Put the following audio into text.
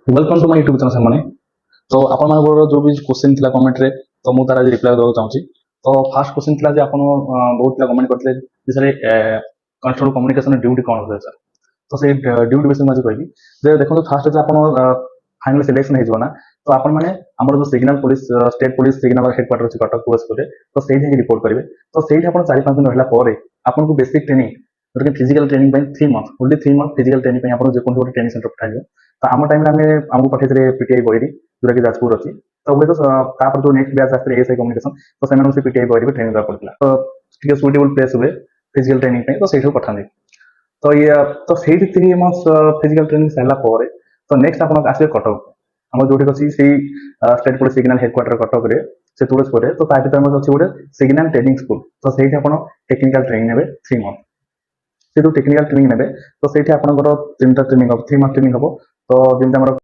Welcome to my YouTube channel सामने। तो आपण मानकर जो भी क्वेश्चन थिला कमेंट रे तो मु तारा रिप्लाई देबा चाहूची। तो फर्स्ट क्वेश्चन थिला जे आपण बहुत पिला कमेंट करथले जे सर कंट्रोल कम्युनिकेशन ड्यूटी कोन होय सर। तो से ड्यूटी विषय में कहबी जे देखो फर्स्ट जे आपण फाइनल सिलेक्शन हे जोना तो आपण माने हमर जो signal police state police signal headquarter अछि कटक पुलिस कोटे तो सेही ही रिपोर्ट करिवे। तो सेही आपण 4-5 दिन रहला परे आपण को बेसिक ट्रेनिंग जोटा फिजिकल ट्रेनिंग पे 3 month only 3 month physical training पे आपण जे कोन ट्रेनिंग सेंटर पठाइबे। तो आम टाइम आमको पठे पीटीआई बॉयरी जोटा कि जाजपुर अच्छी तो हुए तो जो नेक्स्ट बैच आसते एएसआई कम्युनिकेशन तो से पीटीआई बॉयरी ट्रेनिंग देवा पड़ता तो टे सुटेबल प्लेस हुए फिजिकल ट्रेनिंग तो सही पठाते। तो ये तो से 3 मंथ्स फिजिकल ट्रेनिंग सारापर तो नेक्स्ट आप आसवे कटक आम जो अच्छी state police signal headquarter Cuttack से तुरजपुर तो भर अच्छे गोटे सिग्नल ट्रेनिंग स्कूल तो सही टेक्निकल ट्रेनिंग ने 3 मंथ से जो टेक्निकल ट्रेनिंग ने तो सही आप 3 ट्रेनिंग हम 3 मंथ ट्रेनिंग हम तो जमी